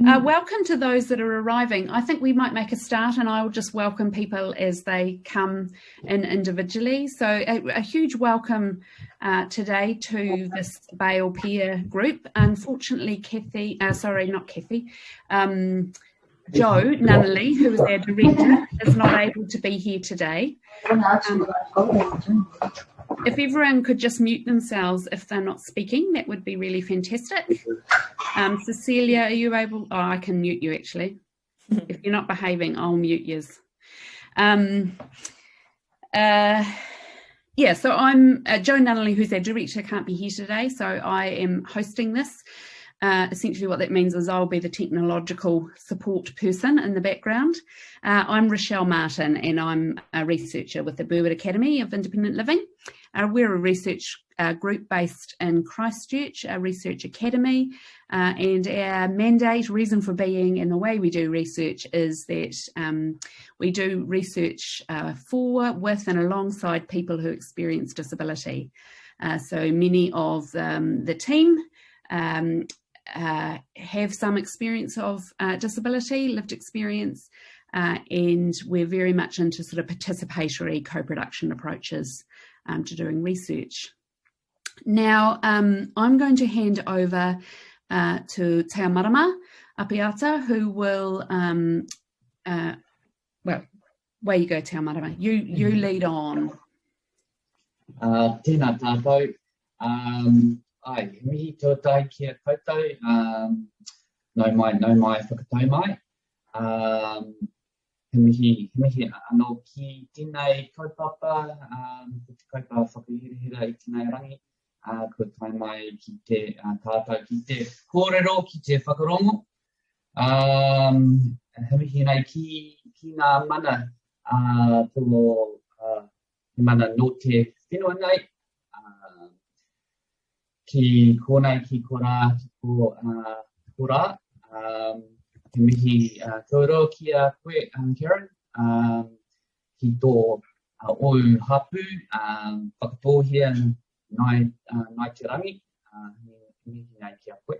Welcome to those that are arriving. I think we might make a start and I will just welcome people as they come in individually. So a huge welcome today to this Bail Peer group. Unfortunately, Joe Nunnally, who is our director, is not able to be here today. If everyone could just mute themselves if they're not speaking, that would be really fantastic. Cecilia, are you able? Oh, I can mute you actually. If you're not behaving, I'll mute yours. Yeah, so I'm Joe Nunnally, who's our director, can't be here today, so I am hosting this. Essentially what that means is I'll be the technological support person in the background. I'm Rochelle Martin and I'm a researcher with the Brewer Academy of Independent Living. We're a research group based in Christchurch, a research academy, and our mandate, reason for being and the way we do research is that we do research for, with and alongside people who experience disability. So many of the team have some experience of disability, lived experience, and we're very much into sort of participatory co-production approaches to doing research. Now, I'm going to hand over to Te Marama Apiata, who will, well, where you go, Te Marama, you lead on. Tēnā tātou. Ai, mihi tō tai kia koutou, nau mai whakatau mai. He mihi anō ki tēnei kaupapa, ko te kaupapa whakahirahira I tēnei rangi, ko tai mai ki te tātou ki te kōrero, ki te whakarongo. He mihi nei ki ngā mana, he mana no te whenua nei, ki kōnei, ki kōrā, ki kōrā, he mihi kōrero ki a koe, Karen, ki tō o hapu, whakatōhia nai te rangi, he mihi nei ki a koe.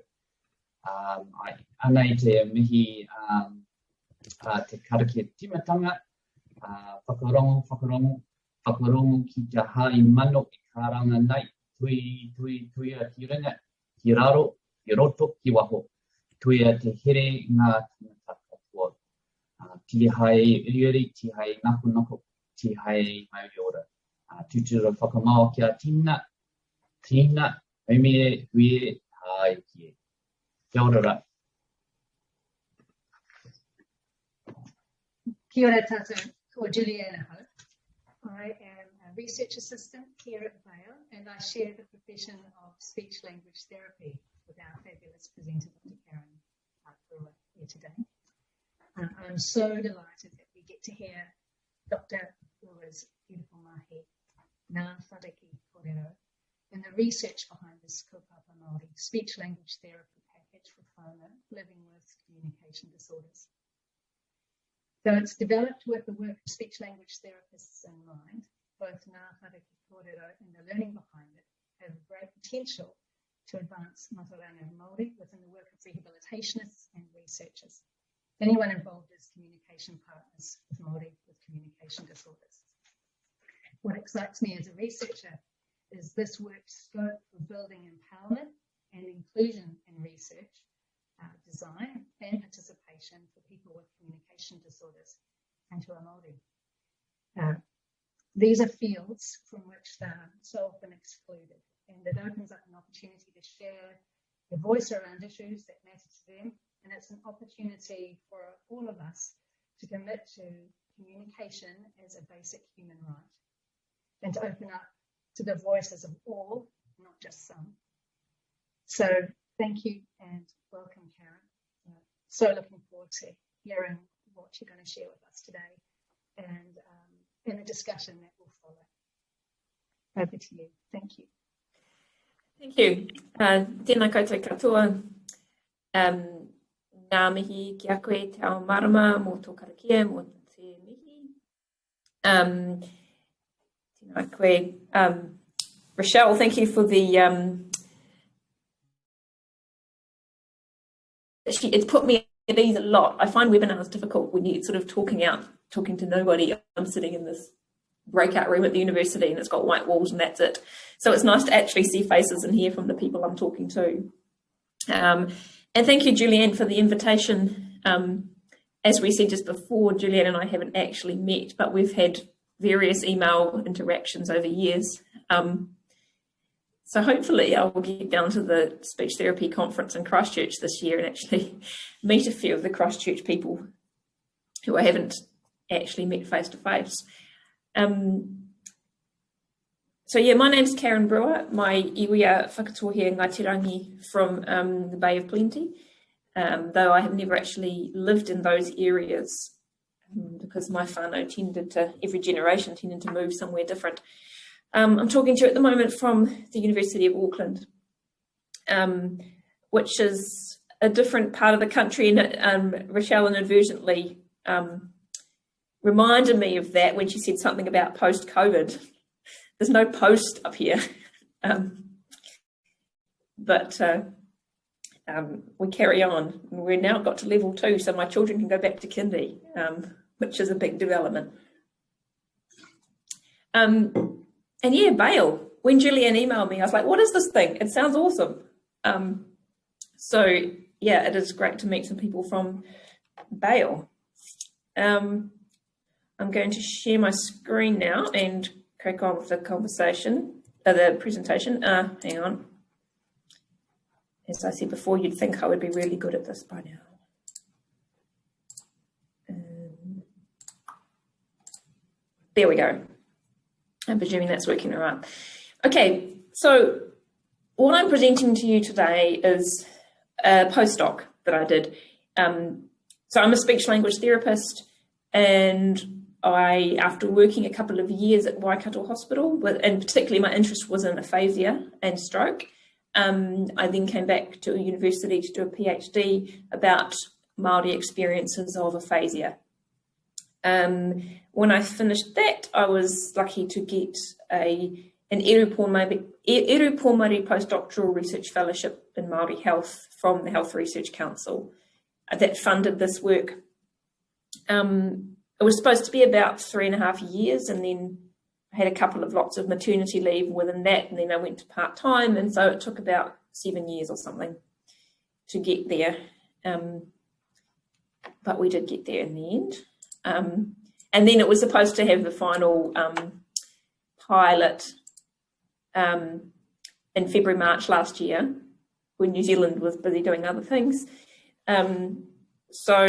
Anei te mihi te karakia timatanga, whakarongo ki te hai mano I karanga nei. Tui a ki ringa, ki raro, ki roto, ki waho. Tui a te here ngā tangata katoa. Ti hai iriori, ti hai nako, ti hai maiora. Tutura whakamao kia tina, haumie, hui, hai kie. Kia ora rā. Kia ora tātou, ko Juliana Hope. I am a research assistant here at Bail and I share the profession of speech language therapy with our fabulous presenter, Dr. Karen Brewer, here today. I'm so delighted that we get to hear Dr. Brewer's beautiful mahi, Whāriki, Kōrero, and the research behind this kaupapa Māori speech language therapy package for whānau living with communication disorders. So it's developed with the work of speech language therapists in mind. Both Whāriki, Kōrero and the learning behind it have great potential to advance Mātauranga Māori within the work of rehabilitationists and researchers. Anyone involved as communication partners with Māori with communication disorders. What excites me as a researcher is this work's scope for building empowerment and inclusion in research, design and participation for people with communication disorders and who are Māori. These are fields from which they're so often excluded, and it opens up an opportunity to share their voice around issues that matter to them, and it's an opportunity for all of us to commit to communication as a basic human right and to open up to the voices of all, not just some. So thank you and welcome, Karen. So looking forward to hearing what you're going to share with us today and the discussion that will follow. Over to you. Thank you. Thank you. Tēnā koutou katoa. Nā mihi ki a koe te ao marama mō tō karakia mō te mihi. Tēnā koe. Rochelle, thank you for the... It's put me ease a lot. I find webinars difficult when you're sort of talking to nobody. I'm sitting in this breakout room at the university and it's got white walls and that's it. So it's nice to actually see faces and hear from the people I'm talking to. And thank you, Julianne, for the invitation. As we said just before, Julianne and I haven't actually met, but we've had various email interactions over years. So hopefully I will get down to the speech therapy conference in Christchurch this year and actually meet a few of the Christchurch people who I haven't actually met face to face. So yeah, my name's Karen Brewer. My iwia whakatohea Ngaitirangi from the Bay of Plenty, though I have never actually lived in those areas because my whānau every generation tended to move somewhere different. I'm talking to you at the moment from the University of Auckland, which is a different part of the country, and Rochelle inadvertently reminded me of that when she said something about post-COVID. There's no post up here, but we carry on. We're now got to level 2, so my children can go back to kindy, which is a big development. And yeah, Bail. When Julianne emailed me, I was like, what is this thing? It sounds awesome. So yeah, it is great to meet some people from Bail. I'm going to share my screen now and crack on with the conversation, the presentation. Hang on. As I said before, you'd think I would be really good at this by now. There we go. I'm presuming that's working all right. Okay, so what I'm presenting to you today is a postdoc that I did. So I'm a speech language therapist, and I, after working a couple of years at Waikato Hospital, and particularly my interest was in aphasia and stroke, I then came back to a university to do a PhD about Māori experiences of aphasia. When I finished that, I was lucky to get an Erupōmari postdoctoral research fellowship in Māori health from the Health Research Council that funded this work. It was supposed to be about 3.5 years, and then I had a couple of lots of maternity leave within that, and then I went to part-time, and so it took about 7 years or something to get there. But we did get there in the end. And then it was supposed to have the final pilot in February, March last year, when New Zealand was busy doing other things. So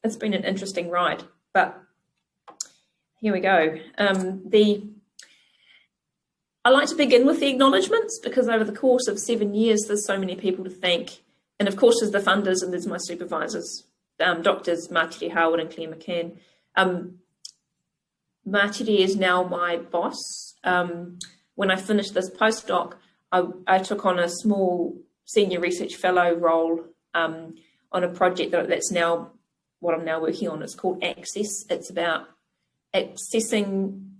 it's been an interesting ride, but here we go. I like to begin with the acknowledgements, because over the course of 7 years, there's so many people to thank. And of course, there's the funders and there's my supervisors, Doctors Mātiri Howard and Claire McCann. Mātiri is now my boss. When I finished this postdoc, I took on a small senior research fellow role on a project that's now what I'm now working on. It's called Access. It's about accessing,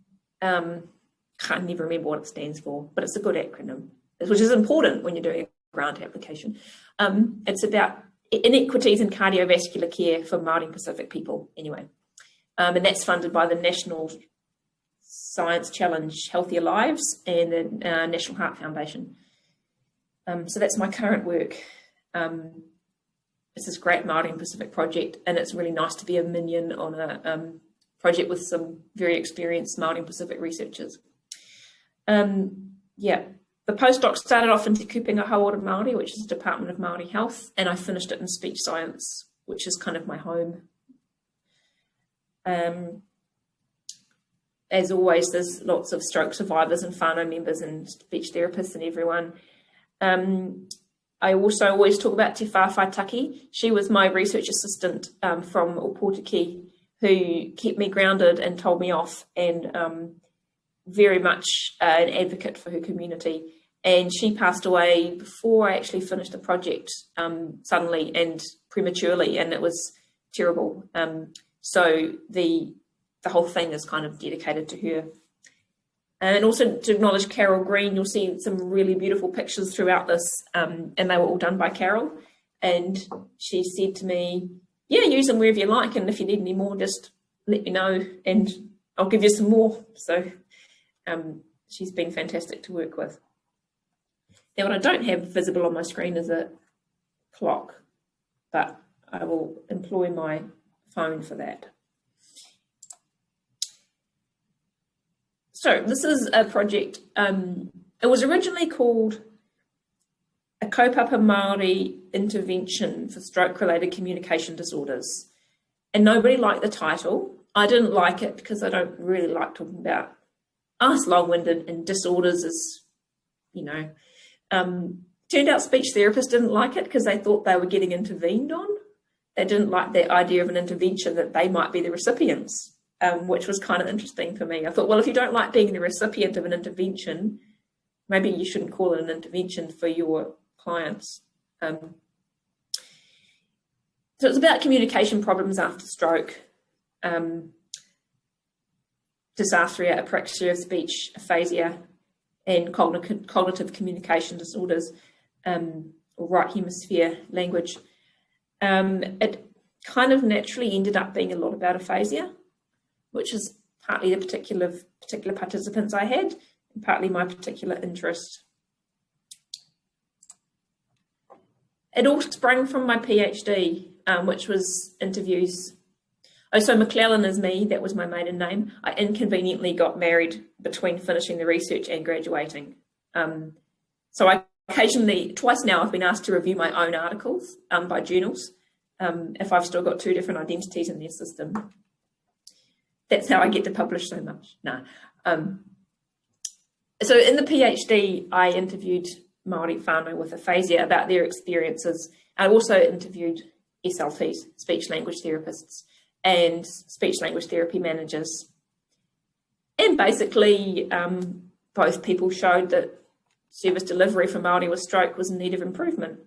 can't never remember what it stands for, but it's a good acronym, which is important when you're doing a grant application. It's about inequities in cardiovascular care for Māori Pacific people, anyway. And that's funded by the National Science Challenge Healthier Lives and the National Heart Foundation. So that's my current work. It's this great Māori and Pacific project, and it's really nice to be a minion on a project with some very experienced Māori and Pacific researchers. Yeah, the postdoc started off in Te Kupenga Hauora Māori, which is the Department of Māori Health, and I finished it in speech science, which is kind of my home. As always, there's lots of stroke survivors and whānau members and speech therapists and everyone. I also always talk about Te Whawhai Taki. She was my research assistant from Opotiki, who kept me grounded and told me off, and very much an advocate for her community. And she passed away before I actually finished the project, suddenly and prematurely, and it was terrible. So the whole thing is kind of dedicated to her. And also to acknowledge Carol Green, you'll see some really beautiful pictures throughout this, and they were all done by Carol. And she said to me, yeah, use them wherever you like, and if you need any more, just let me know and I'll give you some more. So she's been fantastic to work with. Now, what I don't have visible on my screen is a clock, but I will employ my phone for that. So this is a project, it was originally called a kaupapa Māori intervention for stroke-related communication disorders. And nobody liked the title. I didn't like it because I don't really like talking about us long-winded and disorders as, you know. Turned out speech therapists didn't like it because they thought they were getting intervened on. They didn't like the idea of an intervention that they might be the recipients, which was kind of interesting for me. I thought, well, if you don't like being the recipient of an intervention, maybe you shouldn't call it an intervention for your clients. So it's about communication problems after stroke, dysarthria, apraxia of speech, aphasia, and cognitive communication disorders, or right hemisphere language. It kind of naturally ended up being a lot about aphasia, which is partly the particular participants I had, and partly my particular interest. It all sprang from my PhD, which was interviews. Oh, so McClellan is me, that was my maiden name. I inconveniently got married between finishing the research and graduating. So I occasionally, twice now, I've been asked to review my own articles by journals, if I've still got two different identities in their system. That's how I get to publish so much. No. So in the PhD, I interviewed Māori whānau with aphasia about their experiences. I also interviewed SLTs, speech language therapists, and speech language therapy managers. And basically, both people showed that service delivery for Māori with stroke was in need of improvement.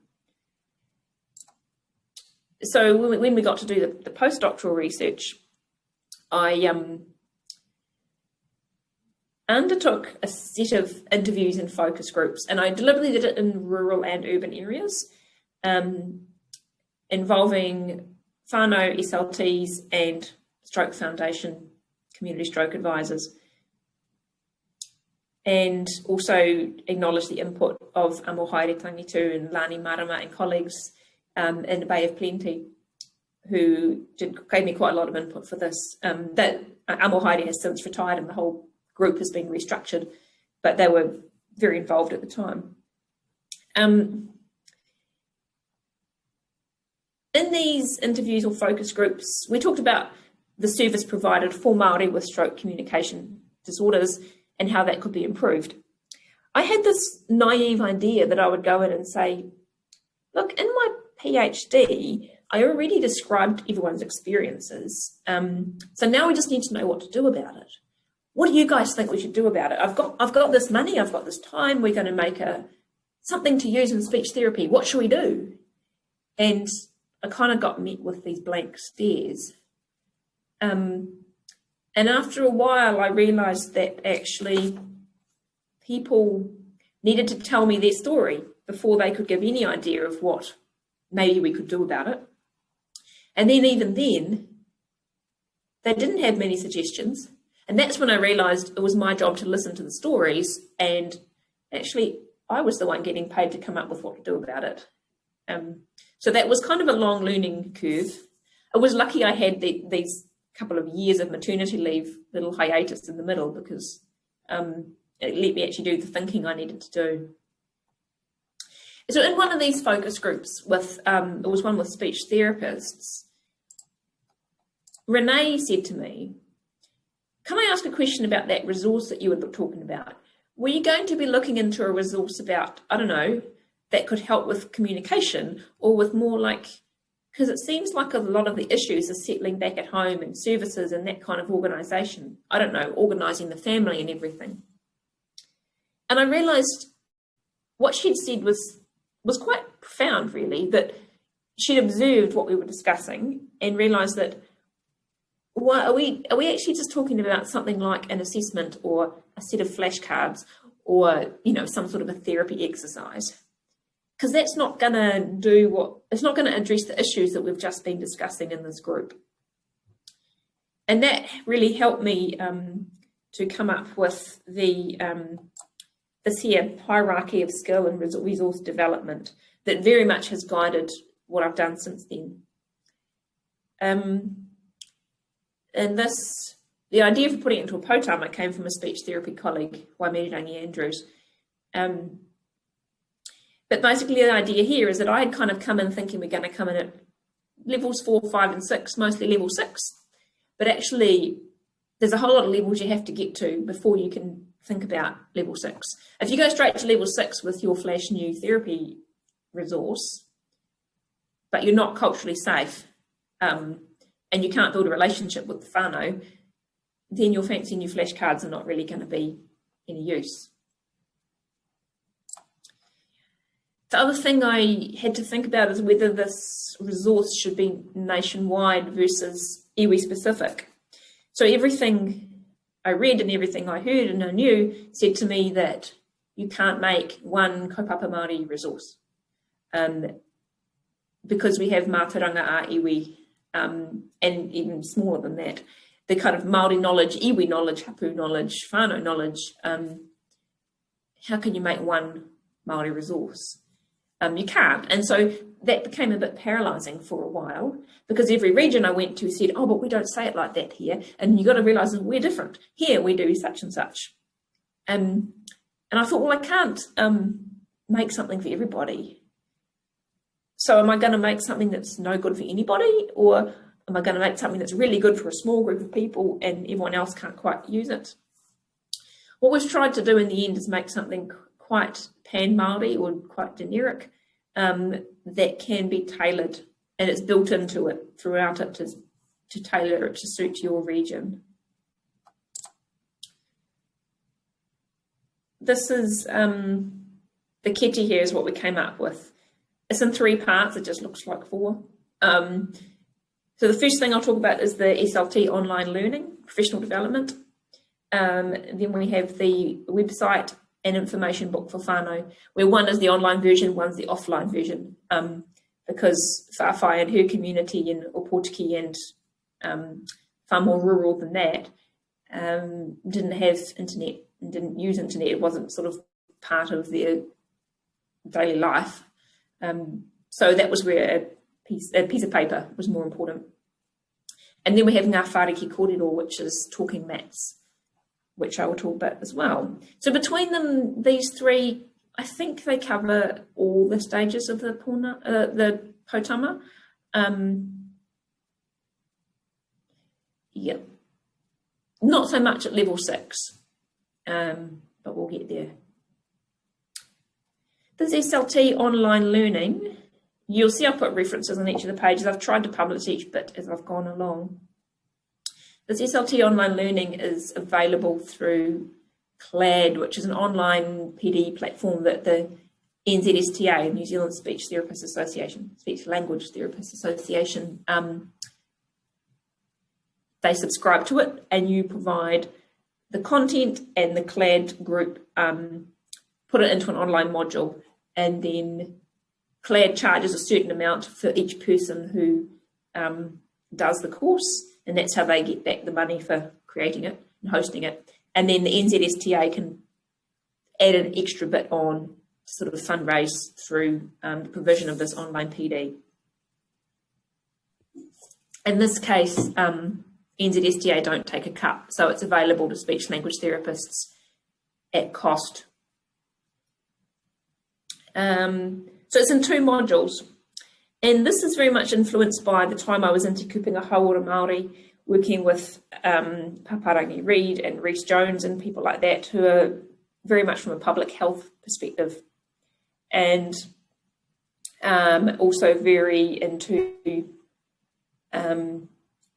So when we got to do the postdoctoral research, I undertook a set of interviews and focus groups, and I deliberately did it in rural and urban areas, involving whānau, SLTs, and Stroke Foundation community stroke advisors, and also acknowledge the input of Whāriki Tangitu and Lani Marama and colleagues in the Bay of Plenty, who gave me quite a lot of input for this. That Whāriki has since retired and the whole group has been restructured, but they were very involved at the time. In these interviews or focus groups, we talked about the service provided for Māori with stroke communication disorders and how that could be improved. I had this naive idea that I would go in and say, look, in my PhD, I already described everyone's experiences. So now we just need to know what to do about it. What do you guys think we should do about it? I've got this money, I've got this time, we're going to make something to use in speech therapy. What should we do? And I kind of got met with these blank stares. And after a while, I realized that actually people needed to tell me their story before they could give any idea of what maybe we could do about it. And then even then, they didn't have many suggestions. And that's when I realized it was my job to listen to the stories. And actually, I was the one getting paid to come up with what to do about it. So that was kind of a long learning curve. I was lucky I had these couple of years of maternity leave, little hiatus in the middle, because it let me actually do the thinking I needed to do. So in one of these focus groups with, it was one with speech therapists, Renee said to me, can I ask a question about that resource that you were talking about? Were you going to be looking into a resource about, I don't know, that could help with communication, or with more like, because it seems like a lot of the issues are settling back at home and services and that kind of organisation. I don't know, organising the family and everything. And I realised what she'd said was quite profound, really, that she'd observed what we were discussing and realised that, well, are we actually just talking about something like an assessment or a set of flashcards or, you know, some sort of a therapy exercise? because that's not going to it's not going to address the issues that we've just been discussing in this group. And that really helped me to come up with the this here hierarchy of skill and resource development that very much has guided what I've done since then. And the idea for putting it into a potama came from a speech therapy colleague, Waimirirangi Andrews. But basically the idea here is that I had kind of come in thinking we're going to come in at levels 4, 5 and 6, mostly level 6. But actually there's a whole lot of levels you have to get to before you can think about level 6. If you go straight to level 6 with your flash new therapy resource, but you're not culturally safe, and you can't build a relationship with the whānau, then your fancy new flashcards are not really going to be any use. The other thing I had to think about is whether this resource should be nationwide versus iwi specific. So everything I read and everything I heard and I knew said to me that you can't make one kaupapa Māori resource, because we have mātauranga a iwi, and even smaller than that. The kind of Māori knowledge, iwi knowledge, hapu knowledge, whānau knowledge, how can you make one Māori resource? You can't. And so that became a bit paralysing for a while, because every region I went to said, oh, but we don't say it like that here. And you've got to realise that we're different. Here we do such and such. And I thought, well, I can't make something for everybody. So am I going to make something that's no good for anybody? Or am I going to make something that's really good for a small group of people and everyone else can't quite use it? What we've tried to do in the end is make something quite pan-Māori or quite generic, that can be tailored, and it's built into it throughout it to tailor it to suit your region. This is the kete here is what we came up with. It's in 3 parts, it just looks like 4. So the first thing I'll talk about is the SLT Online Learning, professional development. Then we have the website and information book for whānau, where one is the online version, one's the offline version, because Whawhai and her community in Opotiki and far more rural than that, didn't have internet and didn't use internet. It wasn't sort of part of their daily life. So that was where a piece of paper was more important. And then we have Ngā Whāriki Kōrero, which is talking mats, which I will talk about as well. So between them, these 3, I think they cover all the stages of the potama. Yeah, not so much at level 6, but we'll get there. This SLT Online Learning, you'll see I've put references on each of the pages. I've tried to publish each bit as I've gone along. This SLT Online Learning is available through CLAD, which is an online PD platform that the NZSTA, New Zealand Speech Therapists Association, Speech Language Therapists Association, they subscribe to it, and you provide the content, and the CLAD group put it into an online module, and then CLAD charges a certain amount for each person who does the course, and that's how they get back the money for creating it and hosting it. And then the NZSTA can add an extra bit on to sort of fundraise through the provision of this online PD. In this case, NZSTA don't take a cut, so it's available to speech language therapists at cost. So it's in 2 modules. And this is very much influenced by the time I was in Te Kupunga Hauora Māori, working with Paparangi Reid and Rhys Jones and people like that, who are very much from a public health perspective, and also very into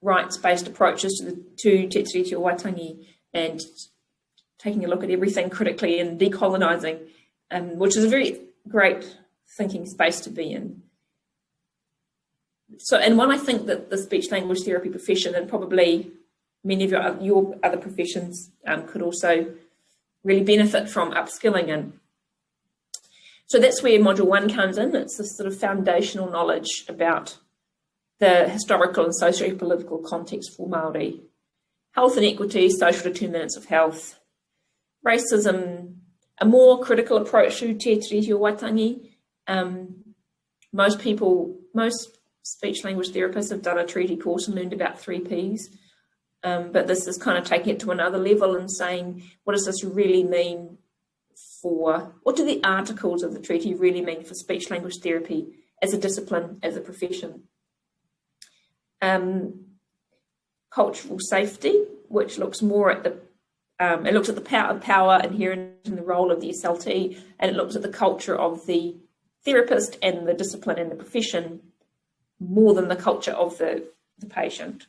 rights-based approaches to Te Tiriti o Waitangi, and taking a look at everything critically and decolonising, which is a very great thinking space to be in. So, and one I think that the speech language therapy profession, and probably many of your other professions, could also really benefit from upskilling in. So that's where Module 1 comes in. It's this sort of foundational knowledge about the historical and socio-political context for Māori, health inequity, social determinants of health, racism, a more critical approach to te tiriti o Waitangi. Most speech language therapists have done a treaty course and learned about 3 Ps, but this is kind of taking it to another level and saying, what does this really mean what do the articles of the treaty really mean for speech language therapy as a discipline, as a profession? Cultural safety, which looks more at it looks at the power inherent in the role of the SLT, and it looks at the culture of the therapist and the discipline and the profession more than the culture of the patient.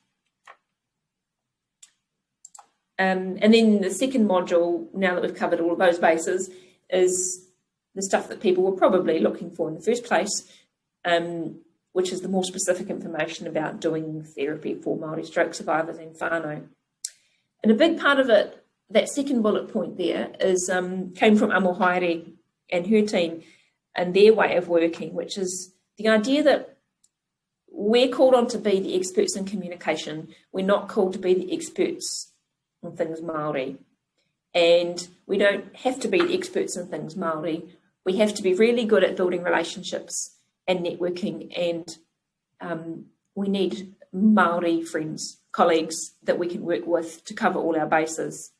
And then the second module, now that we've covered all of those bases, is the stuff that people were probably looking for in the first place, which is the more specific information about doing therapy for Māori stroke survivors and whānau. And a big part of it, that second bullet point there, is came from Whāriki and her team and their way of working, which is the idea that we're called on to be the experts in communication. We're not called to be the experts on things Māori. And we don't have to be the experts in things Māori. We have to be really good at building relationships and networking, and we need Māori friends, colleagues that we can work with to cover all our bases.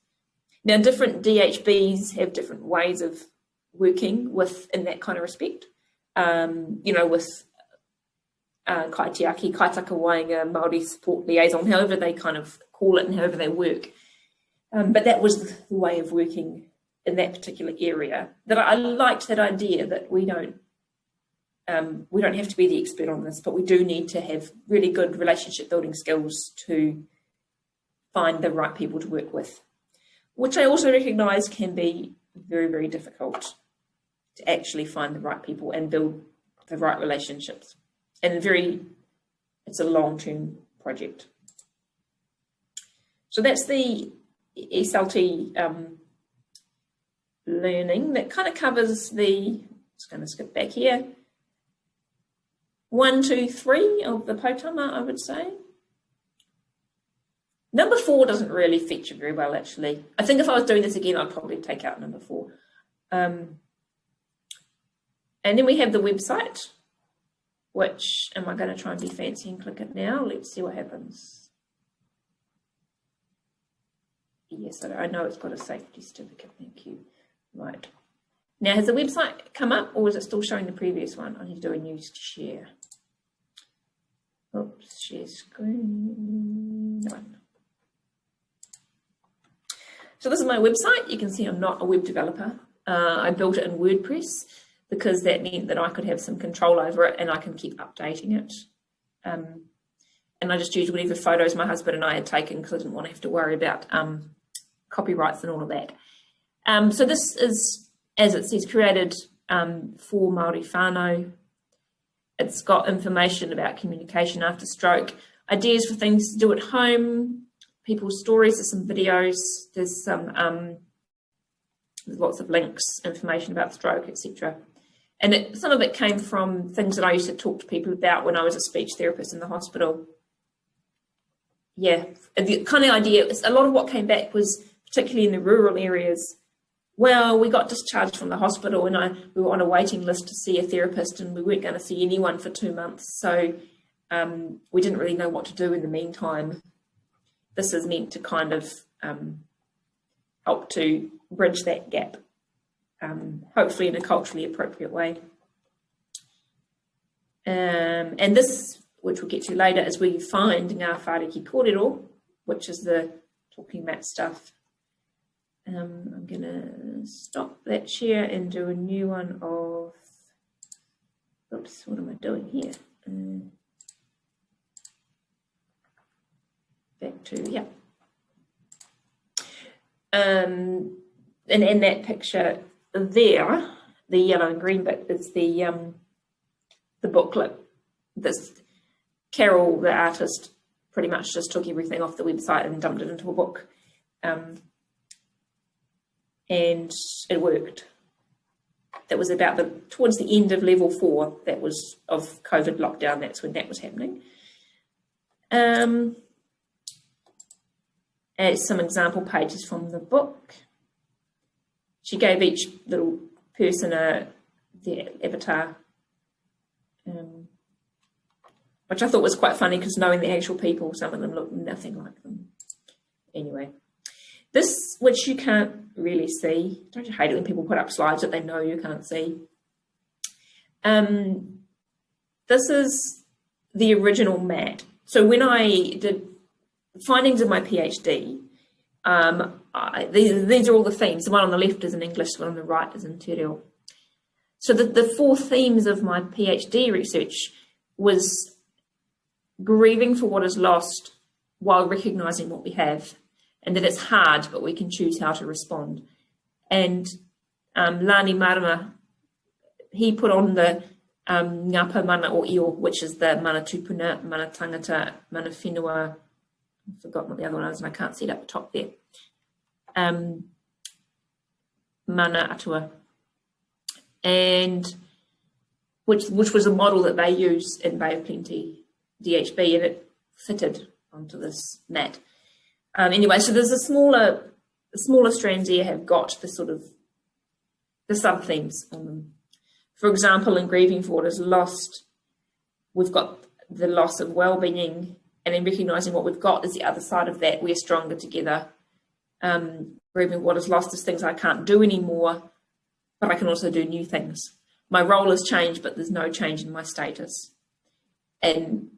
Now, different DHBs have different ways of working with in that kind of respect. With kaitiaki, kaitaka wainga, Māori support liaison, however they kind of call it and however they work. But that was the way of working in that particular area. That I liked that idea that we don't have to be the expert on this, but we do need to have really good relationship building skills to find the right people to work with, which I also recognise can be very, very difficult to actually find the right people and build the right relationships. And it's a long-term project. So that's the SLT learning that kind of covers just going to skip back here, 1, 2, 3 of the potama, I would say. Number 4 doesn't really feature very well, actually. I think if I was doing this again, I'd probably take out number 4. And then we have the website, which, am I going to try and be fancy and click it now? Let's see what happens. Yes, I know it's got a safety certificate, thank you. Right. Now, has the website come up, or is it still showing the previous one? I need to do a new share. Oops, share screen. No. So this is my website. You can see I'm not a web developer. I built it in WordPress because that meant that I could have some control over it and I can keep updating it. And I just used whatever photos my husband and I had taken because I didn't want to have to worry about copyrights and all of that. So this is, as it says, created for Māori whānau. It's got information about communication after stroke, ideas for things to do at home, people's stories, there's some videos, there's lots of links, information about stroke, etc. And some of it came from things that I used to talk to people about when I was a speech therapist in the hospital. Yeah, the kind of idea, a lot of what came back was, particularly in the rural areas, well, we got discharged from the hospital and we were on a waiting list to see a therapist and we weren't going to see anyone for 2 months. So we didn't really know what to do in the meantime. This is meant to kind of help to bridge that gap, hopefully in a culturally appropriate way. And this, which we'll get to later, is where you find ngā Whāriki Kōrero, which is the talking mat stuff. I'm going to stop that share and do a new one of, oops, what am I doing here? Back to, yeah. And in that picture there, the yellow and green bit is the booklet. This Carol, the artist, pretty much just took everything off the website and dumped it into a book. And it worked. that was about towards the end of level 4, that was of COVID lockdown. That's when that was happening. As some example pages from the book. She gave each little person their avatar, which I thought was quite funny because knowing the actual people, some of them look nothing like them. Anyway, this, which you can't really see, don't you hate it when people put up slides that they know you can't see? This is the original mat. So when I did findings of my PhD, these are all the themes. The one on the left is in English, the one on the right is in Te Reo. So the 4 themes of my PhD research was grieving for what is lost while recognising what we have, and that it's hard, but we can choose how to respond. And Lani Marama, he put on the ngapa mana o io, which is the mana tupuna, mana tangata, mana whenua. I've forgotten what the other one is, and I can't see it up the top there. Mana atua, and which was a model that they use in Bay of Plenty DHB, and it fitted onto this mat. Anyway, so there's the smaller strands here have got the sort of the sub-themes on them. For example, in grieving for what is lost, we've got the loss of well-being, and in recognising what we've got is the other side of that. We're stronger together. Grieving what is lost is things I can't do anymore, but I can also do new things. My role has changed, but there's no change in my status. And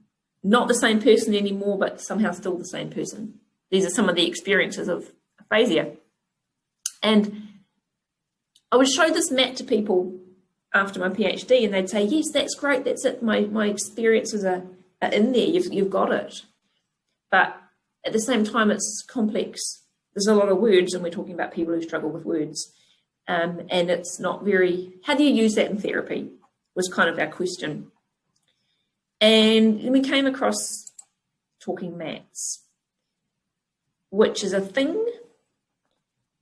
not the same person anymore, but somehow still the same person. These are some of the experiences of aphasia. And I would show this mat to people after my PhD, and they'd say, yes, that's great, that's it, my experiences are in there, you've got it. But at the same time, it's complex. There's a lot of words, and we're talking about people who struggle with words. And it's not very, how do you use that in therapy was kind of our question. And then we came across talking mats, which is a thing,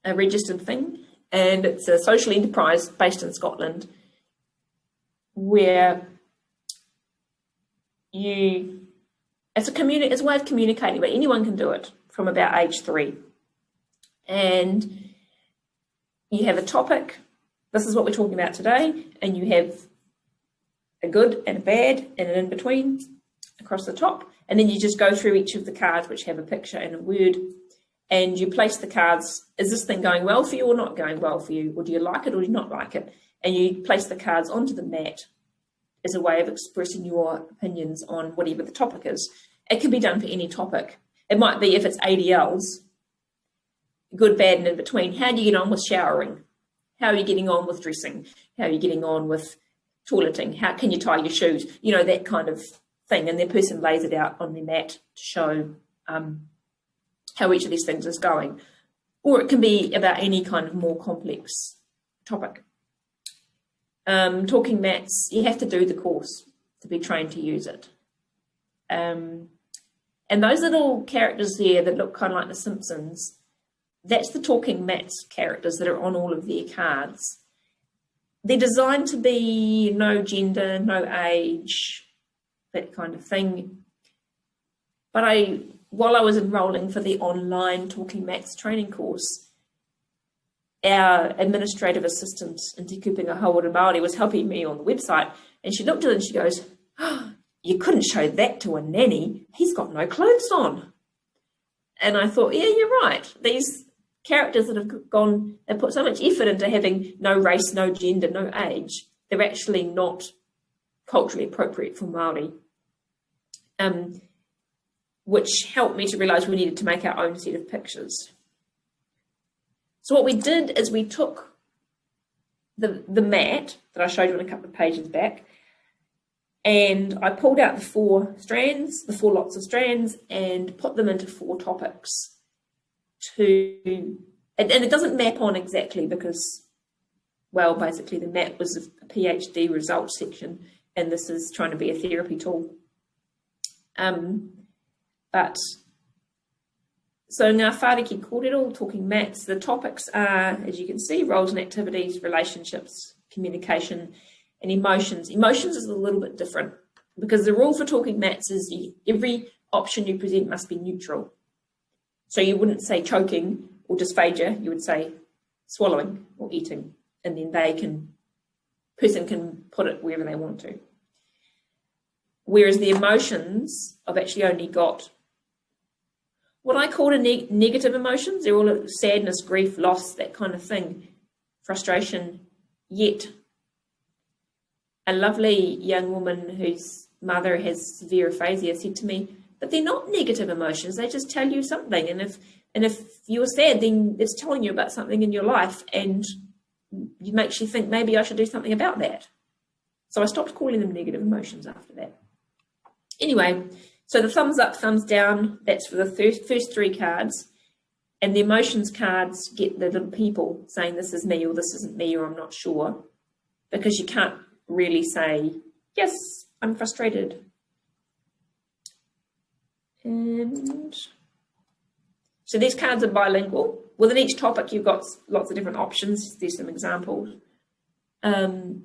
a registered thing, and it's a social enterprise based in Scotland where it's a way of communicating, but anyone can do it from about age 3. And you have a topic, this is what we're talking about today, and you have a good and a bad and an in-between across the top, and then you just go through each of the cards which have a picture and a word, and you place the cards, is this thing going well for you or not going well for you, or do you like it or do you not like it, and you place the cards onto the mat as a way of expressing your opinions on whatever the topic is. It can be done for any topic. It might be, if it's ADLs, good, bad, and in between, how do you get on with showering? How are you getting on with dressing? How are you getting on with toileting? How can you tie your shoes? You know, that kind of thing. And the person lays it out on their mat to show how each of these things is going. Or it can be about any kind of more complex topic. Talking mats, you have to do the course to be trained to use it. And those little characters there that look kind of like the Simpsons, that's the talking mats characters that are on all of their cards. They're designed to be no gender, no age, that kind of thing. But while I was enrolling for the online Talking Mats training course, our administrative assistant in Te Kupenga Hauora Māori was helping me on the website, and she looked at it and she goes, oh, you couldn't show that to a nanny. He's got no clothes on. And I thought, yeah, you're right. These characters that have put so much effort into having no race, no gender, no age, they're actually not culturally appropriate for Māori, which helped me to realise we needed to make our own set of pictures. So what we did is we took the mat that I showed you on a couple of pages back, and I pulled out the 4 strands, the 4 lots of strands, and put them into 4 topics. And it doesn't map on exactly because, well, basically the map was a PhD results section, and this is trying to be a therapy tool. But so now Whāriki Kōrero, talking mats, the topics are, as you can see, roles and activities, relationships, communication, and emotions. Emotions is a little bit different because the rule for talking mats is every option you present must be neutral. So you wouldn't say choking or dysphagia, you would say swallowing or eating, and then person can put it wherever they want to. Whereas the emotions, I've actually only got what I call negative emotions. They're all sadness, grief, loss, that kind of thing, frustration. Yet a lovely young woman whose mother has severe aphasia said to me, but they're not negative emotions, they just tell you something. And if you're sad, then it's telling you about something in your life, and it makes you think maybe I should do something about that. So I stopped calling them negative emotions after that. Anyway, so the thumbs up, thumbs down, that's for the first three cards. And the emotions cards get the little people saying this is me or this isn't me or I'm not sure. Because you can't really say, yes, I'm frustrated. And so these cards are bilingual. Within each topic, you've got lots of different options. There's some examples. And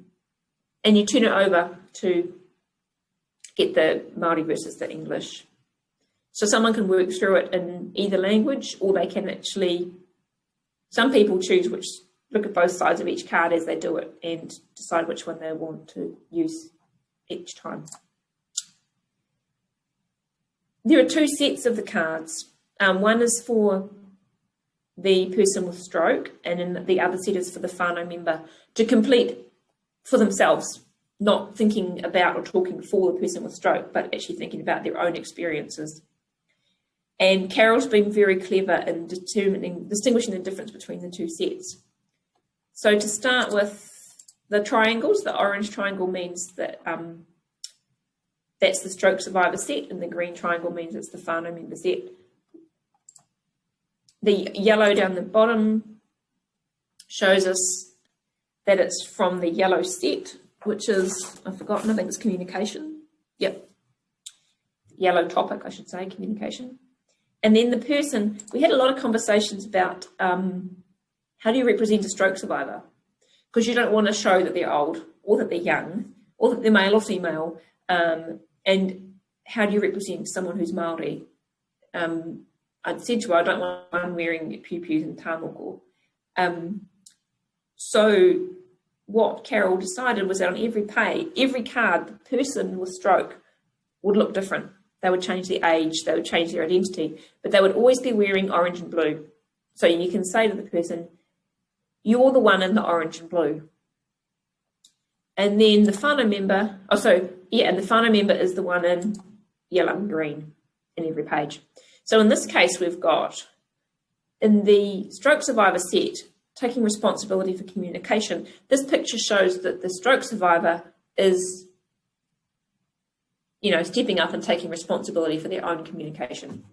you turn it over to get the Māori versus the English. So someone can work through it in either language, or they can actually, some people look at both sides of each card as they do it and decide which one they want to use each time. There are two sets of the cards. One is for the person with stroke, and then the other set is for the whānau member to complete for themselves, not thinking about or talking for the person with stroke, but actually thinking about their own experiences. And Carol's been very clever in distinguishing the difference between the two sets. So to start with the triangles, the orange triangle means that that's the stroke survivor set, and the green triangle means it's the whānau member set. The yellow down the bottom shows us that it's from the yellow set, which is, I've forgotten, I think it's communication. Yep. Yellow topic, I should say, communication. And then the person, we had a lot of conversations about how do you represent a stroke survivor? Because you don't want to show that they're old or that they're young or that they're male or female. And how do you represent someone who's Māori? I'd said to her, I don't want one wearing piu-pius and tāmoko. So what Carol decided was that on every card, the person with stroke would look different. They would change their age, they would change their identity, but they would always be wearing orange and blue. So you can say to the person, you're the one in the orange and blue. And then the whānau member, and the whānau member is the one in yellow and green in every page. So in this case, we've got, in the stroke survivor set, taking responsibility for communication. This picture shows that the stroke survivor is, stepping up and taking responsibility for their own communication.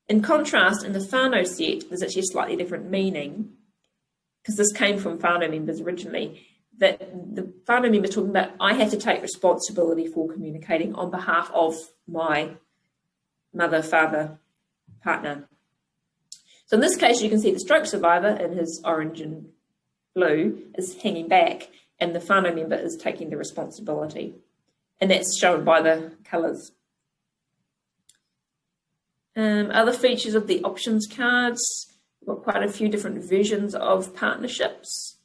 In contrast, in the whānau set, there's actually a slightly different meaning, because this came from whānau members originally, that the whānau member talking about, I have to take responsibility for communicating on behalf of my mother, father, partner. So in this case, you can see the stroke survivor in his orange and blue is hanging back, and the whānau member is taking the responsibility. And that's shown by the colours. Other features of the options cards, we've got quite a few different versions of partnerships.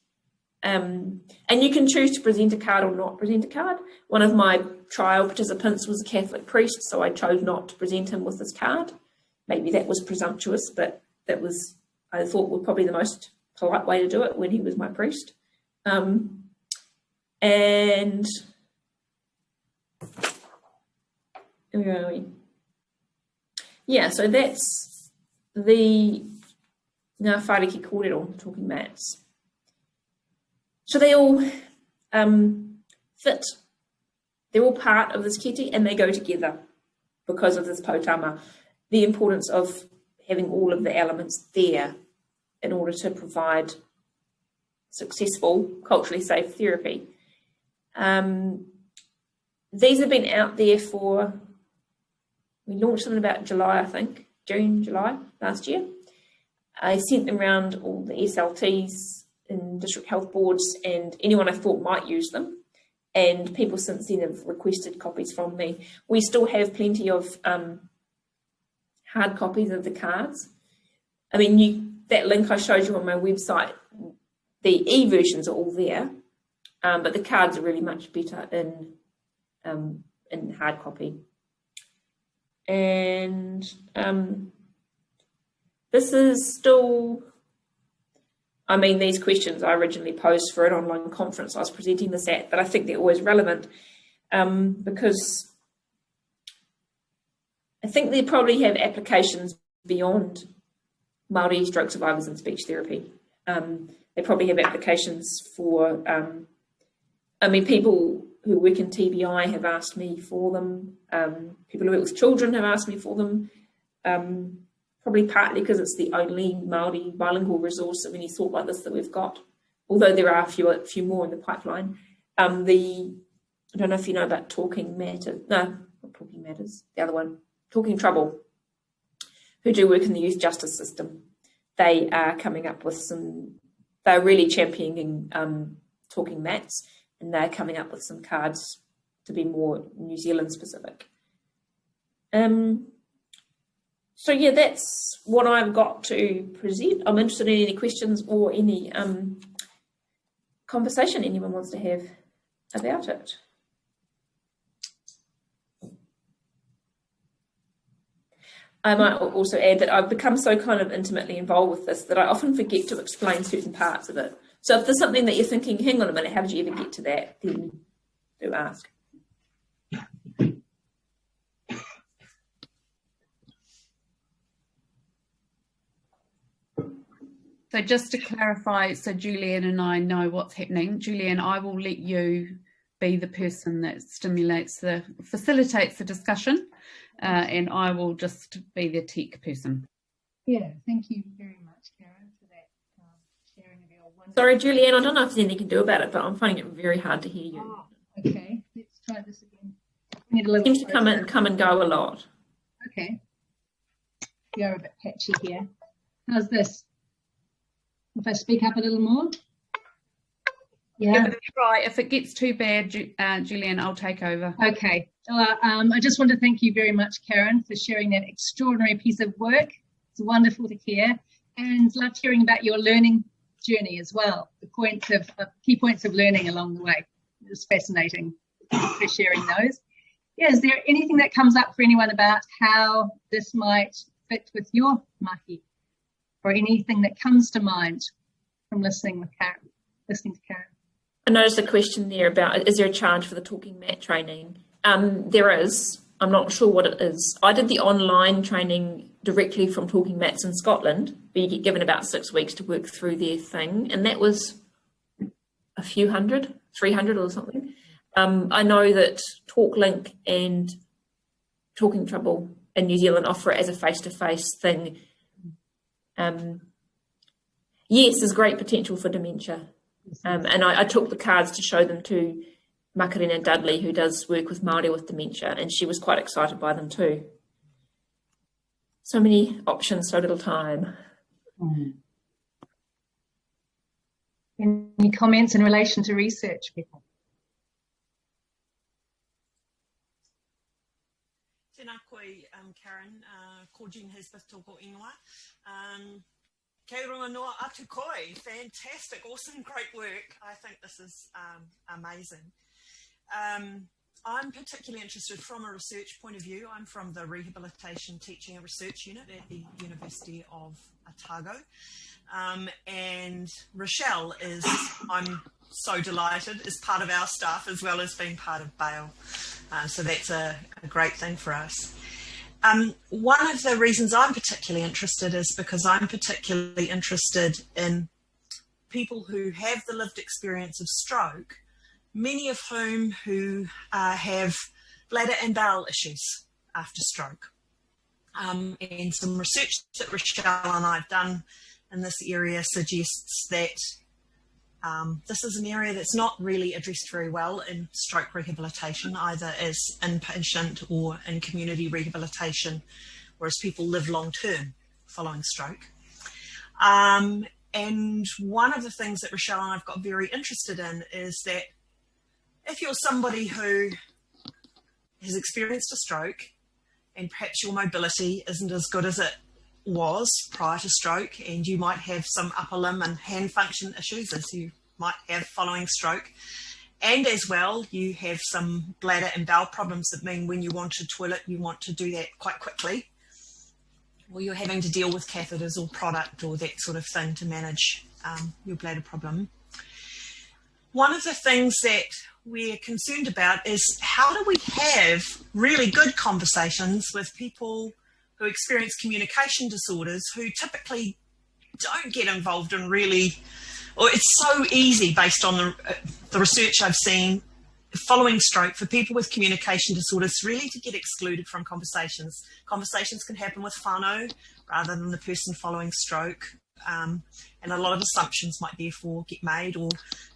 And you can choose to present a card or not present a card. One of my trial participants was a Catholic priest, so I chose not to present him with this card. Maybe that was presumptuous, but that was, I thought, was probably the most polite way to do it when he was my priest. And where are we? Yeah, so that's the Whāriki Kōrero, talking mats. So they all fit. They're all part of this kete, and they go together because of this potama. The importance of having all of the elements there in order to provide successful, culturally safe therapy. These have been out there for, we launched them in about July, I think, June, July last year. I sent them around all the SLTs in district health boards and anyone I thought might use them. And people since then have requested copies from me. We still have plenty of hard copies of the cards. I mean, that link I showed you on my website, the e-versions are all there, but the cards are really much better in hard copy. And this is still, I mean, these questions I originally posed for an online conference I was presenting this at, but I think they're always relevant because I think they probably have applications beyond Māori stroke survivors in speech therapy. They probably have applications for, I mean, people who work in TBI have asked me for them. People who work with children have asked me for them. Probably partly because it's the only Māori bilingual resource of any sort like this that we've got, although there are a few more in the pipeline. I don't know if you know about Talking Matters, no, not Talking Matters, the other one, Talking Trouble, who do work in the youth justice system. They are coming up with they're really championing talking mats, and they're coming up with some cards to be more New Zealand specific. So yeah, that's what I've got to present. I'm interested in any questions or any conversation anyone wants to have about it. I might also add that I've become so kind of intimately involved with this that I often forget to explain certain parts of it. So if there's something that you're thinking, hang on a minute, how did you ever get to that? Then do ask. So just to clarify, so Julianne and I know what's happening. Julianne, I will let you be the person that facilitates the discussion, and I will just be the tech person. Yeah, thank you very much, Karen, for that sharing of your wonderful... Sorry, Julianne, I don't know if there's anything you can do about it, but I'm finding it very hard to hear you. Oh, okay, let's try this again. Need a little Seems to come and go a lot. Okay, you're a bit patchy here. How's this? If I speak up a little more? Yeah. Give it a try. If it gets too bad, Julianne, I'll take over. Okay. I just want to thank you very much, Karen, for sharing that extraordinary piece of work. It's wonderful to hear, and loved hearing about your learning journey as well. The points of key points of learning along the way. It was fascinating for sharing those. Yeah, is there anything that comes up for anyone about how this might fit with your mahi? Or anything that comes to mind from listening to Karen? I noticed a question there about, is there a charge for the talking mat training? There is. I'm not sure what it is. I did the online training directly from Talking Mats in Scotland, where you get given about 6 weeks to work through their thing, and that was a few hundred, 300 or something. I know that TalkLink and Talking Trouble in New Zealand offer it as a face-to-face thing. Yes, there's great potential for dementia. And I took the cards to show them to Makarena Dudley, who does work with Māori with dementia, and she was quite excited by them too. So many options, so little time. Any comments in relation to research, people? Tēnā koe, Karen, ko Jean Hesbeth tōko ingoa. Kei runga noa atu koe, fantastic, awesome, great work. I think this is amazing. I'm particularly interested from a research point of view. I'm from the Rehabilitation Teaching and Research Unit at the University of Otago. And Rochelle is, I'm so delighted, is part of our staff as well as being part of BAIL. So that's a great thing for us. One of the reasons I'm particularly interested is because I'm particularly interested in people who have the lived experience of stroke, many of whom who have bladder and bowel issues after stroke. And some research that Rochelle and I have done in this area suggests that this is an area that's not really addressed very well in stroke rehabilitation, either as inpatient or in community rehabilitation, whereas people live long term following stroke. And one of the things that Rochelle and I've got very interested in is that if you're somebody who has experienced a stroke and perhaps your mobility isn't as good as it was prior to stroke, and you might have some upper limb and hand function issues as you might have following stroke, and as well you have some bladder and bowel problems that mean when you want to toilet you want to do that quite quickly, or you're having to deal with catheters or product or that sort of thing to manage your bladder problem. One of the things that we're concerned about is how do we have really good conversations with people who experience communication disorders who typically don't get involved in really, or it's so easy based on the research I've seen following stroke for people with communication disorders really to get excluded from conversations. Conversations can happen with whānau rather than the person following stroke. And a lot of assumptions might therefore get made, or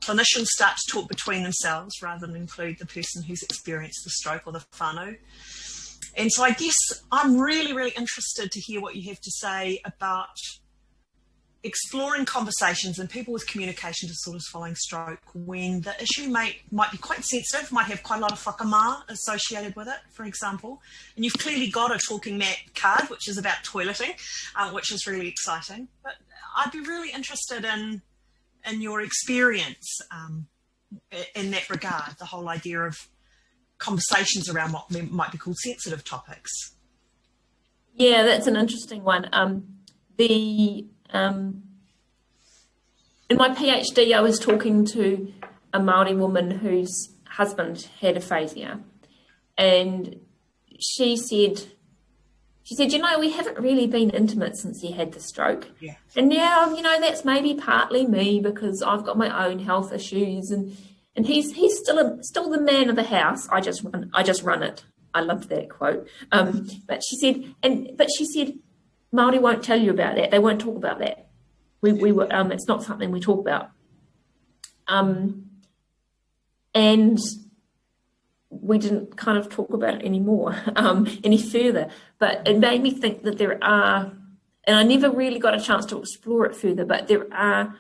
clinicians start to talk between themselves rather than include the person who's experienced the stroke or the whānau. And so I guess I'm really, really interested to hear what you have to say about exploring conversations and people with communication disorders following stroke when the issue might be quite sensitive, might have quite a lot of whakamā associated with it, for example. And you've clearly got a talking mat card, which is about toileting, which is really exciting. But I'd be really interested in your experience in that regard, the whole idea of conversations around what might be called sensitive topics. Yeah, that's an interesting one. In my PhD, I was talking to a Māori woman whose husband had aphasia, and she said, you know, we haven't really been intimate since he had the stroke. Yeah. And now, you know, that's maybe partly me because I've got my own health issues, and he's still the man of the house. I just run it. I love that quote. But she said, Māori won't tell you about that. They won't talk about that. It's not something we talk about. And we didn't kind of talk about it anymore, any further. But it made me think that there are, and I never really got a chance to explore it further, but there are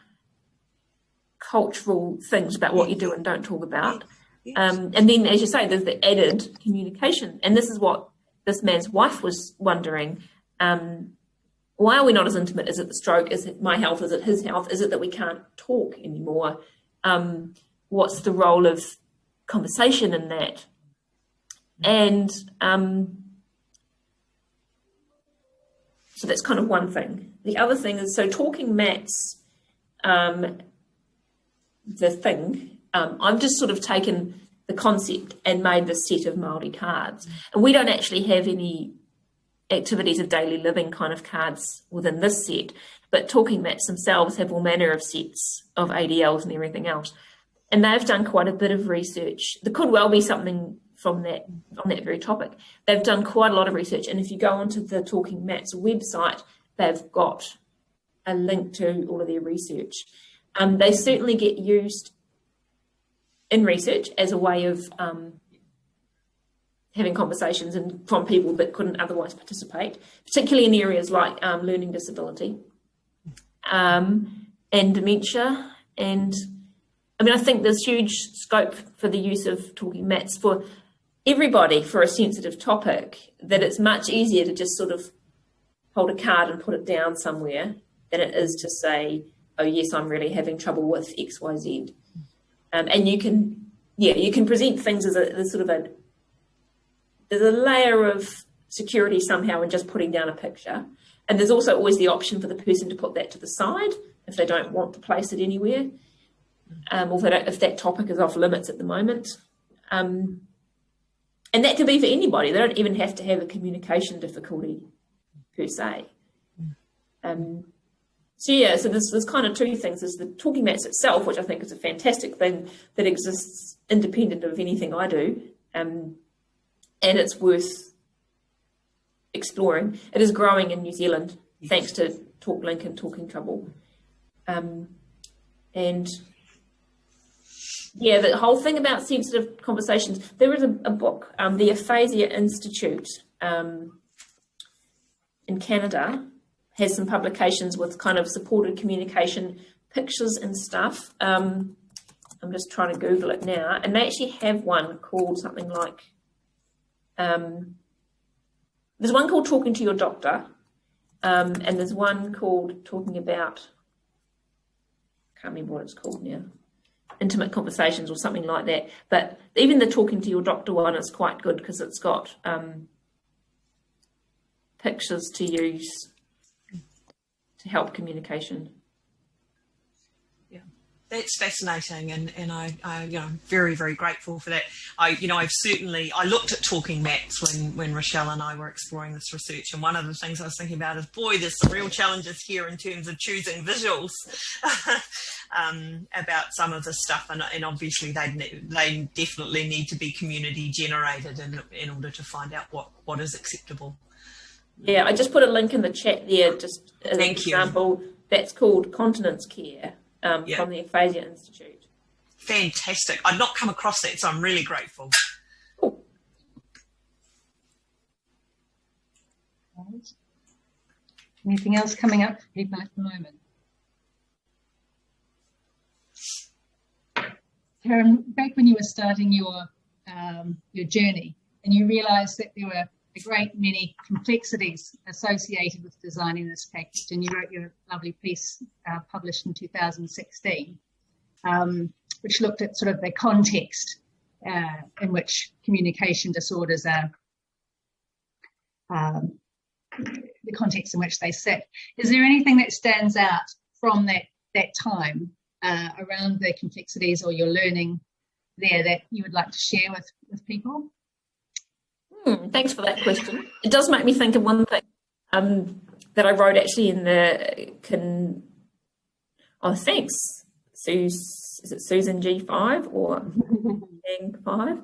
cultural things about what you do and don't talk about. And then, as you say, there's the added communication. And this is what this man's wife was wondering. Why are we not as intimate? Is it the stroke? Is it my health? Is it his health? Is it that we can't talk anymore? What's the role of conversation in that? And so that's kind of one thing. The other thing is, so talking mats, the thing, I've just sort of taken the concept and made this set of Māori cards. And we don't actually have any activities of daily living kind of cards within this set, but talking mats themselves have all manner of sets of ADLs and everything else. And they've done quite a bit of research. There could well be something from that on that very topic. They've done quite a lot of research, and if you go onto the Talking Mats website, they've got a link to all of their research. They certainly get used in research as a way of having conversations and from people that couldn't otherwise participate, particularly in areas like learning disability and dementia. And I mean, I think there's huge scope for the use of talking mats for everybody for a sensitive topic, that it's much easier to just sort of hold a card and put it down somewhere than it is to say, oh yes, I'm really having trouble with X, Y, Z. And you can present things as there's a layer of security somehow in just putting down a picture. And there's also always the option for the person to put that to the side if they don't want to place it anywhere, or if that topic is off limits at the moment. And that could be for anybody. They don't even have to have a communication difficulty per se. So there's kind of two things. There's the talking mats itself, which I think is a fantastic thing that exists independent of anything I do. And it's worth exploring. It is growing in New Zealand, thanks to TalkLink and Talking Trouble. And yeah, the whole thing about sensitive conversations, there is a book, the Aphasia Institute in Canada has some publications with kind of supported communication, pictures and stuff. I'm just trying to Google it now, and they actually have one called something like, there's one called Talking to Your Doctor, and there's one called Talking About, I can't remember what it's called now, Intimate Conversations or something like that. But even the Talking to Your Doctor one is quite good because it's got pictures to use to help communication. Yeah, that's fascinating, and I you know, very, very grateful for that. I looked at talking maps when Rochelle and I were exploring this research, and one of the things I was thinking about is, boy, there's some real challenges here in terms of choosing visuals about some of this stuff, and obviously they definitely need to be community generated in order to find out what is acceptable. Yeah, I just put a link in the chat there, just as an example. That's called Continence Care from the Aphasia Institute. Fantastic. I'd not come across that, so I'm really grateful. Cool. Anything else coming up for people at the moment? Karen, back when you were starting your journey and you realised that there were a great many complexities associated with designing this package, and you wrote your lovely piece published in 2016, which looked at sort of the context in which communication disorders are, the context in which they sit. Is there anything that stands out from that time around the complexities or your learning there that you would like to share with people? Thanks for that question. It does make me think of one thing that I wrote actually in the thanks, Is it Susan G5 or G5?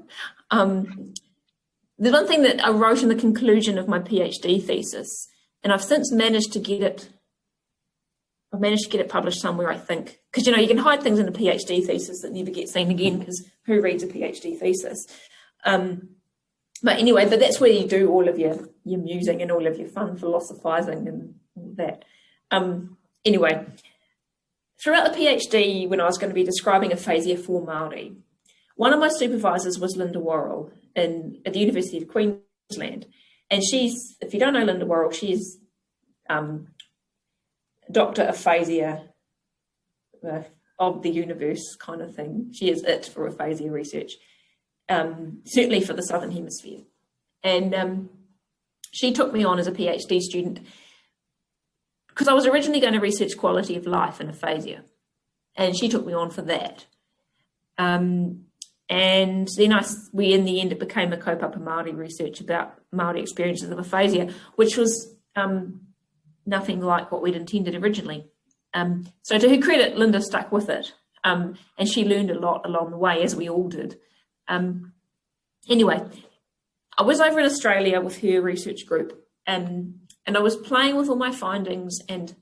The one thing that I wrote in the conclusion of my PhD thesis, and I've since managed to get it published somewhere, I think, because you can hide things in a PhD thesis that never get seen again, because who reads a PhD thesis? But anyway, that's where you do all of your musing and all of your fun philosophizing and all that. Anyway, throughout the PhD, when I was going to be describing aphasia for Māori, one of my supervisors was Linda Worrell at the University of Queensland. And she's, if you don't know Linda Worrell, she's Dr. Aphasia of the universe kind of thing. She is it for aphasia research. Certainly for the Southern Hemisphere. And she took me on as a PhD student because I was originally going to research quality of life in aphasia, and she took me on for that. And then in the end, it became a kaupapa Māori research about Māori experiences of aphasia, which was nothing like what we'd intended originally. So to her credit, Linda stuck with it, and she learned a lot along the way, as we all did. Anyway, I was over in Australia with her research group, and I was playing with all my findings, and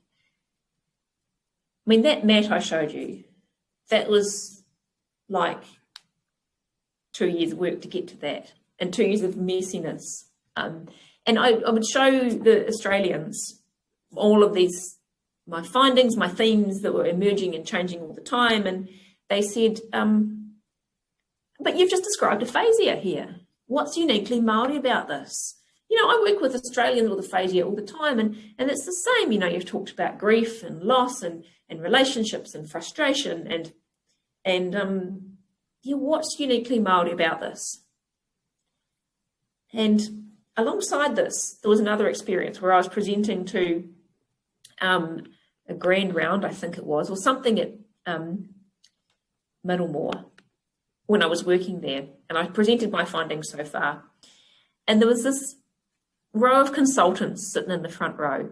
I mean, that mat I showed you, that was like 2 years of work to get to that, and 2 years of messiness. And I would show the Australians all of these, my findings, my themes that were emerging and changing all the time, and they said, but you've just described aphasia here. What's uniquely Māori about this? I work with Australians with aphasia all the time, and it's the same. You've talked about grief and loss and relationships and frustration, and what's uniquely Māori about this? And alongside this, there was another experience where I was presenting to a grand round, I think it was, or something at Middlemore, when I was working there, and I presented my findings so far. And there was this row of consultants sitting in the front row.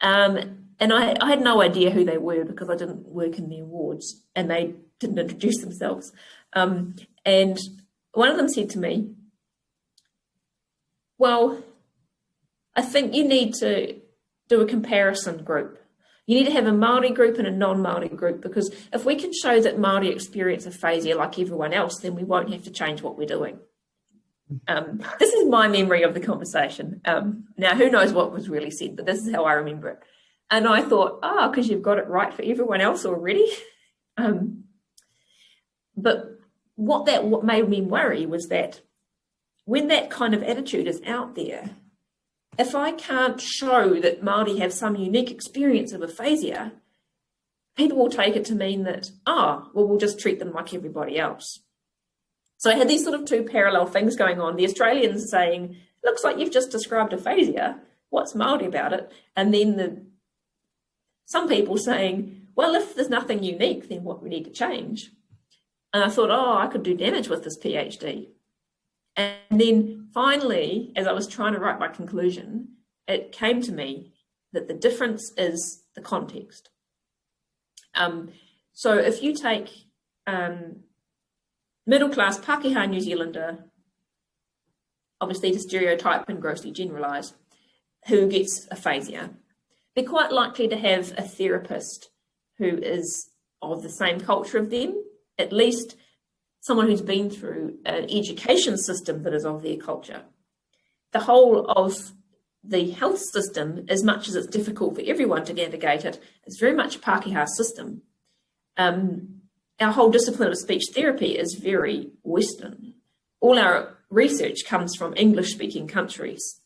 And I had no idea who they were because I didn't work in their wards, and they didn't introduce themselves. And one of them said to me, well, I think you need to do a comparison group. You need to have a Māori group and a non-Māori group, because if we can show that Māori experience aphasia like everyone else, then we won't have to change what we're doing. This is my memory of the conversation. Now, who knows what was really said, but this is how I remember it. And I thought, because you've got it right for everyone else already. But what made me worry was that when that kind of attitude is out there, if I can't show that Māori have some unique experience of aphasia, people will take it to mean that, we'll just treat them like everybody else. So I had these sort of two parallel things going on. The Australians saying, looks like you've just described aphasia. What's Māori about it? And then some people saying, well, if there's nothing unique, then what we need to change? And I thought, I could do damage with this PhD. And then finally, as I was trying to write my conclusion, it came to me that the difference is the context. So if you take middle-class Pākehā New Zealander, obviously to stereotype and grossly generalise, who gets aphasia, they're quite likely to have a therapist who is of the same culture of them, at least someone who's been through an education system that is of their culture. The whole of the health system, as much as it's difficult for everyone to navigate it, it's very much a Pākehā system. Our whole discipline of speech therapy is very Western. All our research comes from English-speaking countries,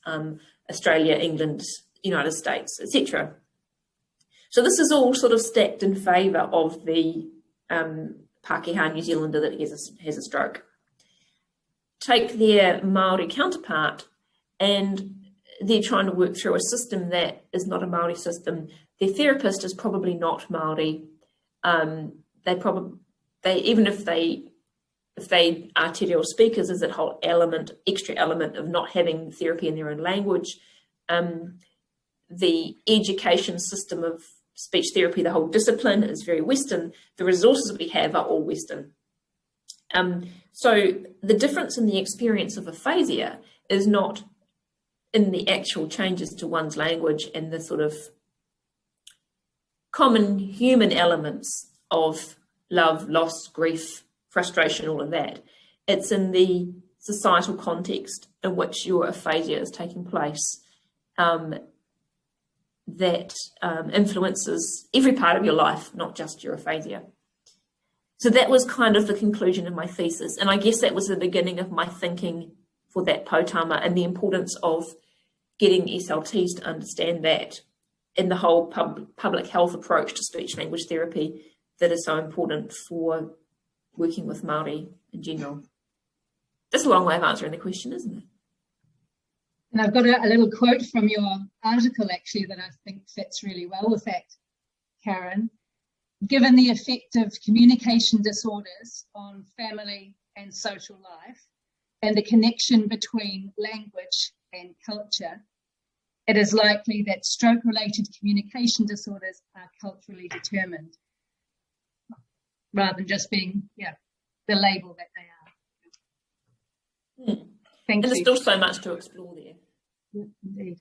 Australia, England, United States, etc. So this is all sort of stacked in favour of the Pākehā New Zealander that has a stroke. Take their Māori counterpart and they're trying to work through a system that is not a Māori system. Their therapist is probably not Māori. Even if they are te reo speakers, there's that whole extra element of not having therapy in their own language. The education system of speech therapy, the whole discipline is very Western. The resources we have are all Western. So the difference in the experience of aphasia is not in the actual changes to one's language and the sort of common human elements of love, loss, grief, frustration, all of that. It's in the societal context in which your aphasia is taking place that influences every part of your life, not just your aphasia. So that was kind of the conclusion of my thesis. And I guess that was the beginning of my thinking for that potama and the importance of getting SLTs to understand that in the whole public health approach to speech language therapy that is so important for working with Māori in general. That's a long way of answering the question, isn't it? And I've got a little quote from your article, actually, that I think fits really well with that, Karen. Given the effect of communication disorders on family and social life and the connection between language and culture, it is likely that stroke-related communication disorders are culturally determined, rather than just being, the label that they are. Thank you. And there's still so much to explore there. Yeah, indeed.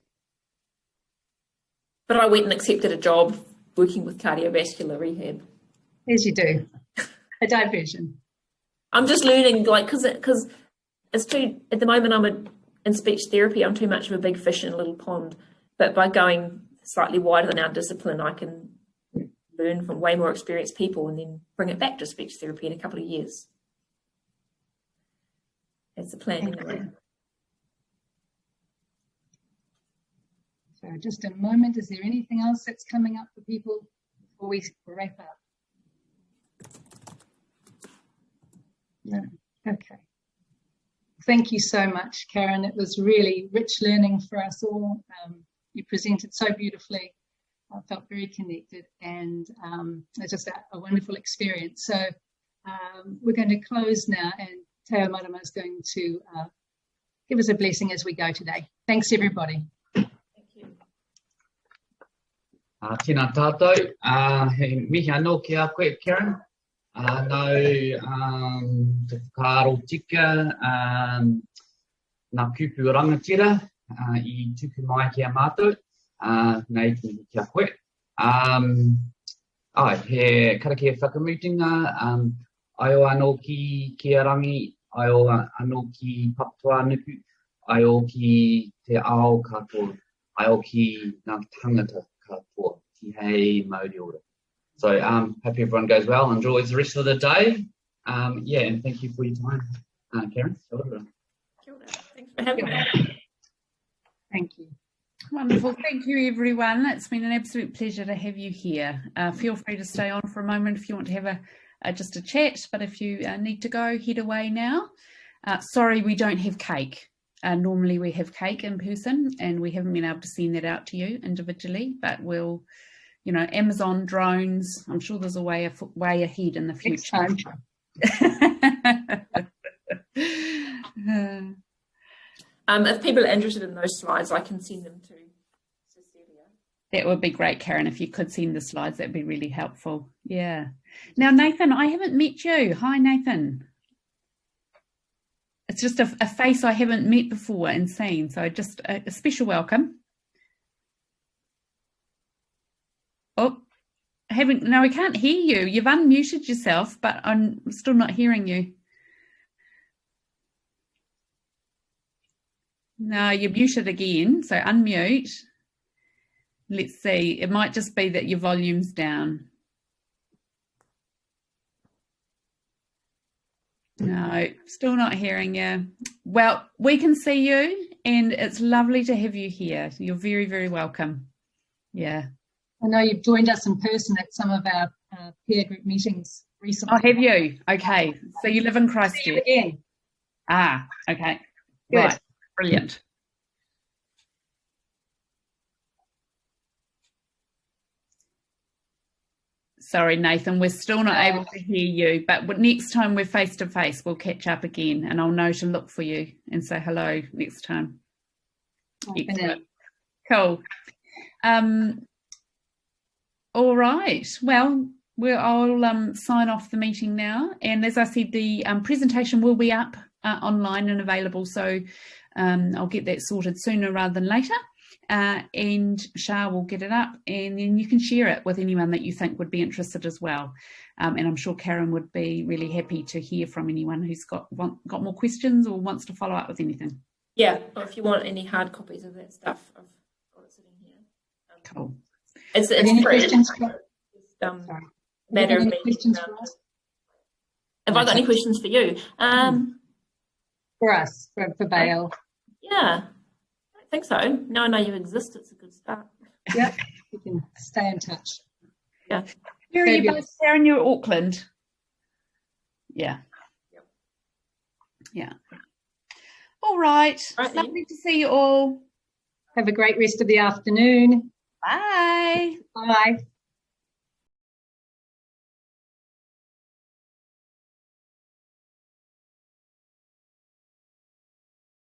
But I went and accepted a job working with cardiovascular rehab. As you do. A diversion. I'm just learning, because it's too, at the moment in speech therapy, I'm too much of a big fish in a little pond. But by going slightly wider than our discipline, I can learn from way more experienced people and then bring it back to speech therapy in a couple of years. That's the plan anyway. So just a moment, is there anything else that's coming up for people before we wrap up? No. Okay. Thank you so much, Karen. It was really rich learning for us all. You presented so beautifully. I felt very connected, and it's just a wonderful experience. So we're going to close now, and Te Ao Marama is going to give us a blessing as we go today. Thanks, everybody. Tēnā tātou, he mihi anō ki a koe, Karen. Nau te whakaaro tika, nā kupu rangatira I tuku mai ki a mātou, nei te mihi ki a koe. He karaki e whakamutinga, ai o anō ki a rangi ai o anō ki Papua Nuku, ai o ki te ao katoa, ai o ki ngā tangata katoa, ki hei Māori ora. So hope everyone goes well, enjoys the rest of the day. Yeah, and thank you for your time, Karen. Kia ora. Thanks for having me. Thank you. Wonderful. Thank you, everyone. It's been an absolute pleasure to have you here. Feel free to stay on for a moment if you want to have just a chat, but if you need to go, head away now. Sorry, we don't have cake. Normally we have cake in person, and we haven't been able to send that out to you individually, but we'll, you know, Amazon drones, I'm sure there's a way ahead in the future. If people are interested in those slides, I can send them to Cecilia. That would be great, Karen. If you could send the slides, that'd be really helpful. Yeah. Now, Nathan, I haven't met you. Hi, Nathan. It's just a face I haven't met before and seen. So just a special welcome. Oh, no, I can't hear you. You've unmuted yourself, but I'm still not hearing you. No, you're muted again, so unmute. Let's see, it might just be that your volume's down. No, still not hearing you. Well, we can see you, and it's lovely to have you here. You're very, very welcome. Yeah. I know you've joined us in person at some of our peer group meetings recently. Oh, have you? Okay, so you live in Christchurch. Again. Ah, okay. Good. Right. Brilliant. Sorry, Nathan, we're still not able to hear you, but next time we're face to face, we'll catch up again, and I'll know to look for you and say hello next time. Excellent. Cool. All right. Well, I'll sign off the meeting now, and as I said, the presentation will be up online and available, so I'll get that sorted sooner rather than later, and Shah will get it up, and then you can share it with anyone that you think would be interested as well. And I'm sure Karen would be really happy to hear from anyone who's got more questions or wants to follow up with anything. Yeah, or if you want any hard copies of that stuff, I've got it sitting here. Cool. It's any free. Questions for, matter of questions for us? Have I got any questions for you? For us, for Bail. Yeah, I think so. Now I know you exist, it's a good start. Yeah, we can stay in touch. Yeah. Where are you both, Karen? You're Auckland. Yeah. Yep. Yeah. All right. Right, lovely to see you all. Have a great rest of the afternoon. Bye. Bye.